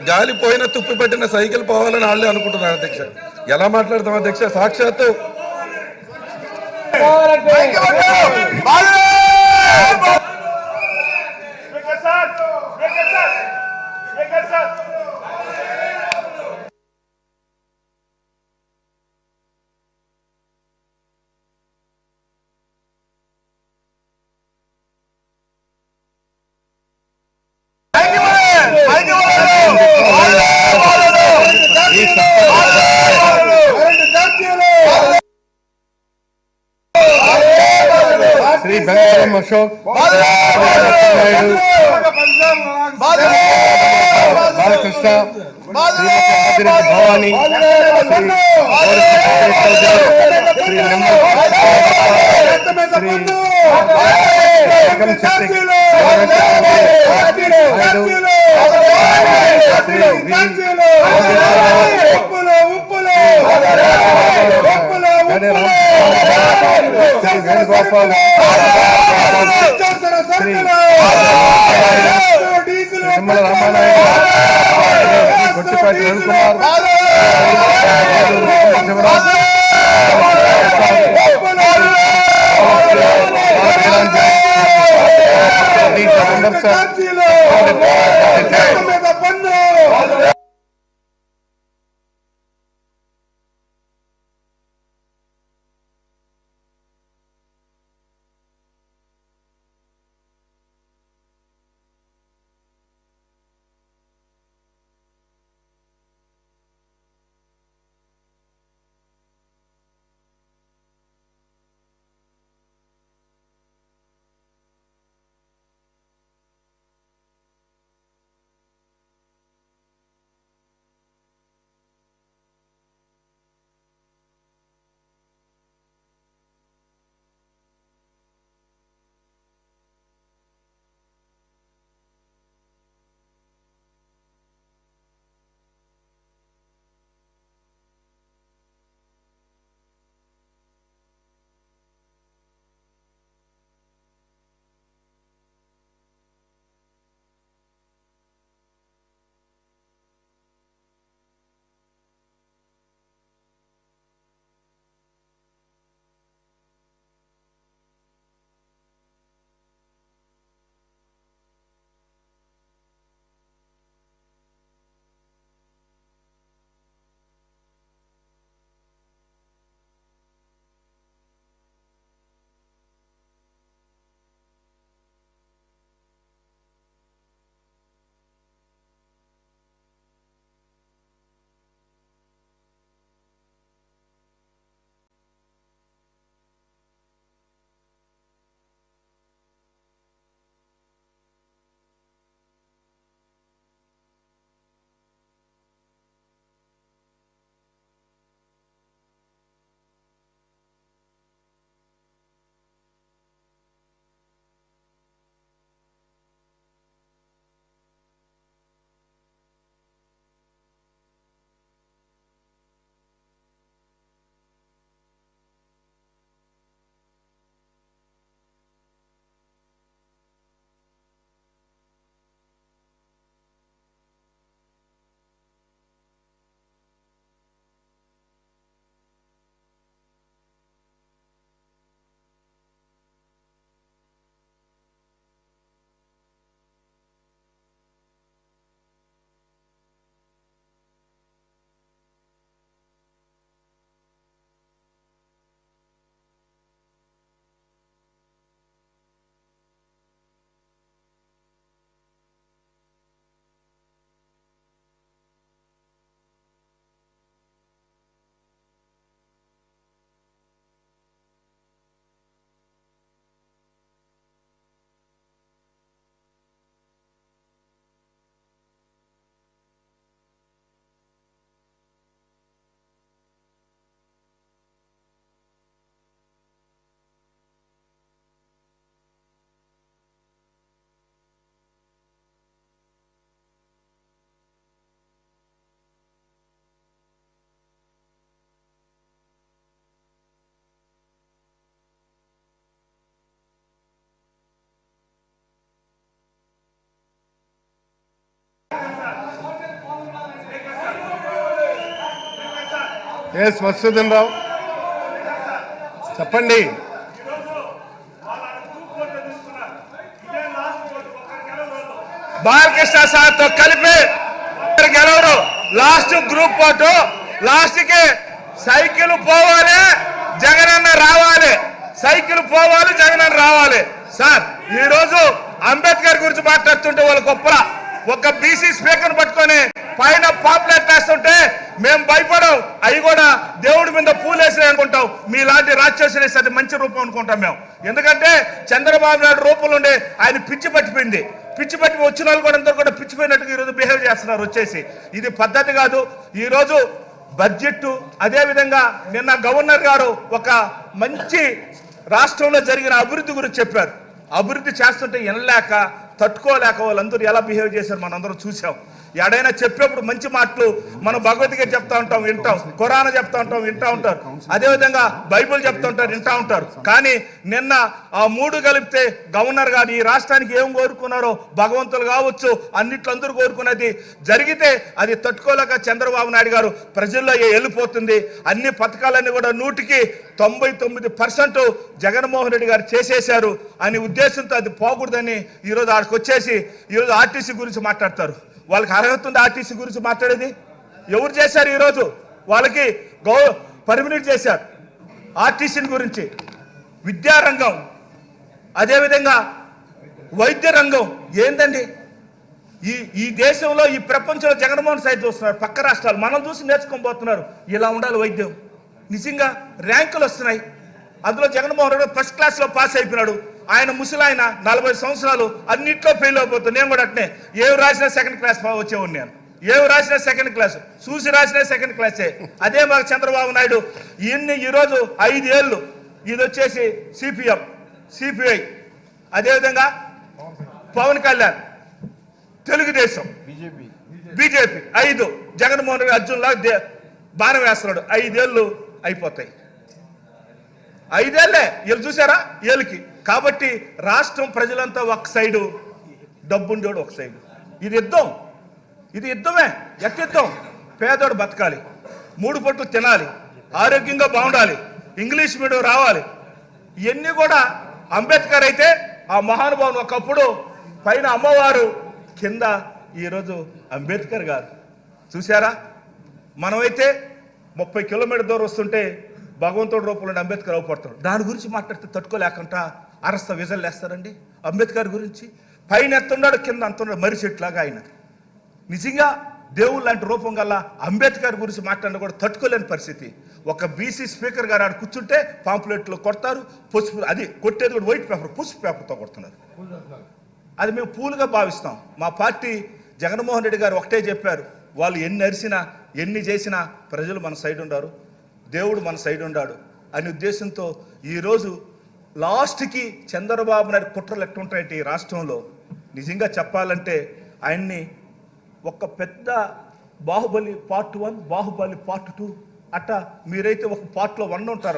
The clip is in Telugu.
గాలి పోయిన తుప్పు పెట్టిన సైకిల్ పోవాలని వాళ్ళే అనుకుంటున్నారు అధ్యక్ష. ఎలా మాట్లాడతాం అధ్యక్ష? సాక్షాత్తు శ్రీ బెంగళూరు అశోక్ బాలకృష్ణ, భవానీ, శ్రీ వేణుగోపాల్, శ్రీ నిమ్మల రామానాయుడు, గొట్టిపాటి రవికుమార్, ఎస్ మధుసూదన్ రావు చెప్పండి. బాలకృష్ణ సార్తో కలిపి గెలవరు. లాస్ట్ గ్రూప్ ఫోటో, లాస్ట్ కి సైకిల్ పోవాలి, జగనన్న రావాలి. సైకిల్ పోవాలి, జగనన్న రావాలి. సార్ ఈ రోజు అంబేద్కర్ గురించి మాట్లాడుతుంటే వాళ్ళు గొప్ప ఒక బీసీ స్పీకర్ పట్టుకొని పైన పాపులెట్ వేస్తుంటే మేము భయపడం. అవి కూడా దేవుడి మీద పూలేసి అనుకుంటాం. మీలాంటి రాక్షసులు అది మంచి రూపం అనుకుంటాం మేము. ఎందుకంటే చంద్రబాబు నాయుడు రూపంలో ఉండే ఆయన పిచ్చి పట్టిపోయింది. పిచ్చి పట్టి వచ్చిన వాళ్ళు కూడా అందరూ కూడా పిచ్చిపోయినట్టుగా ఈరోజు బిహేవ్ చేస్తున్నారు వచ్చేసి. ఇది పద్ధతి కాదు. ఈరోజు బడ్జెట్ అదేవిధంగా నిన్న గవర్నర్ గారు ఒక మంచి రాష్ట్రంలో జరిగిన అభివృద్ధి గురించి చెప్పారు. అభివృద్ధి చేస్తుంటే వినలేక తట్టుకోలేక వాళ్ళందరూ ఎలా బిహేవ్ చేశారు మనందరం చూసాం. ఎడైనా చెప్పేప్పుడు మంచి మాటలు మనం భగవద్గీత చెప్తా ఉంటాం, వింటాం. ఖురాన్ చెప్తా ఉంటాం, వింటా ఉంటారు. అదేవిధంగా బైబుల్ చెప్తా ఉంటారు, వింటా ఉంటారు. కానీ నిన్న ఆ మూడు కలిపితే గవర్నర్ గారు ఈ రాష్ట్రానికి ఏం కోరుకున్నారో భగవంతులు కావచ్చు అన్నిట్లో అందరూ కోరుకున్నది జరిగితే అది తట్టుకోలేక చంద్రబాబు నాయుడు గారు ప్రజల్లో వెళ్ళిపోతుంది. అన్ని పథకాలన్నీ కూడా 99% జగన్మోహన్ రెడ్డి గారు చేసేశారు అనే ఉద్దేశంతో అది పోకూడదని ఈరోజు ఆడికి వచ్చేసి ఈరోజు ఆర్టీసీ గురించి మాట్లాడతారు. వాళ్ళకి అర్హత ఉంది ఆర్టీసీ గురించి మాట్లాడేది? ఎవరు చేశారు? ఈరోజు వాళ్ళకి పర్మినెంట్ చేశారు ఆర్టీసీ గురించి. విద్యారంగం అదేవిధంగా వైద్య రంగం ఏందండి? ఈ దేశంలో ఈ ప్రపంచంలో జగన్మోహన్ సైడ్ చూస్తున్నారు. పక్క రాష్ట్రాలు మనం చూసి నేర్చుకోబోతున్నారు. ఇలా ఉండాలి వైద్యం. నిజంగా ర్యాంకులు వస్తున్నాయి. అందులో జగన్మోహన్ రెడ్డి ఫస్ట్ క్లాస్లో పాస్ అయిపోయినాడు. ఆయన ముసలాయన 40 సంవత్సరాలు అన్నింటిలో ఫెయిల్ అయిపోతుంది. నేను కూడా అట్నే ఏవి రాసినా సెకండ్ క్లాస్ వచ్చేవాడిని. నేను ఏవి రాసినా సెకండ్ క్లాస్, చూసి రాసినా సెకండ్ క్లాసే. అదే మాకు చంద్రబాబు నాయుడు ఈరోజు 5 ఏళ్ళు ఇది వచ్చేసి సిపిఎం, సిపిఐ, అదేవిధంగా పవన్ కళ్యాణ్ తెలుగుదేశం, బీజేపీ 5, జగన్మోహన్ రెడ్డి అర్జున్ లాగా బాణం వేస్తున్నాడు. 5 ఏళ్ళు అయిపోతాయి. 5 ఏళ్ళే వీళ్ళు చూసారా వీళ్ళకి. కాబట్టి రాష్ట్రం ప్రజలంతా ఒక సైడు, డబ్బుండోడు ఒక సైడు. ఇది యుద్ధం, ఇది యుద్ధమే. యుద్ధం. పేదోడు బతకాలి, 3 పూటలు తినాలి, ఆరోగ్యంగా బాగుండాలి, ఇంగ్లీష్ మీడియం రావాలి. ఇవన్నీ కూడా అంబేద్కర్ అయితే ఆ మహానుభావుని ఒకప్పుడు పైన అమ్మవారు, కింద ఈరోజు అంబేద్కర్ గారు. చూసారా? మనమైతే 30 కిలోమీటర్ దూరం వస్తుంటే భగవంతుడి రూపంలో అంబేద్కర్ అవపడతాడు. దాని గురించి మాట్లాడితే తట్టుకోలేకుండా అరస్త విజలు వేస్తారండి. అంబేద్కర్ గురించి పైన ఎత్తున్నాడు, కింద అంతున్నాడు, మర్రి చెట్లాగా ఆయన. నిజంగా దేవుడు లాంటి రూపం గల అంబేద్కర్ గురించి మాట్లాడినా కూడా తట్టుకోలేని పరిస్థితి. ఒక బీసీ స్పీకర్ గారు ఆడ కూర్చుంటే పాంప్లెట్లు కొడతారు, పసుపు, అది కొట్టేది కూడా వైట్ పేపర్, పసుపు పేపర్తో కొడుతున్నారు. అది మేము పూలుగా భావిస్తాం. మా పార్టీ జగన్మోహన్ రెడ్డి గారు ఒకటే చెప్పారు, వాళ్ళు ఎన్ని అరిసినా ఎన్ని చేసినా ప్రజలు మన సైడ్ ఉండారు, దేవుడు మన సైడ్ ఉండాడు అనే ఉద్దేశంతో ఈరోజు లాస్ట్కి చంద్రబాబు నాయుడు కుట్రలు ఎట్టుంటాయంటే ఈ రాష్ట్రంలో నిజంగా చెప్పాలంటే ఆయన్ని ఒక పెద్ద బాహుబలి పార్ట్ 1, బాహుబలి పార్ట్ 2 అట్ట మీరైతే ఒక పార్ట్లో 1 ఉంటారు.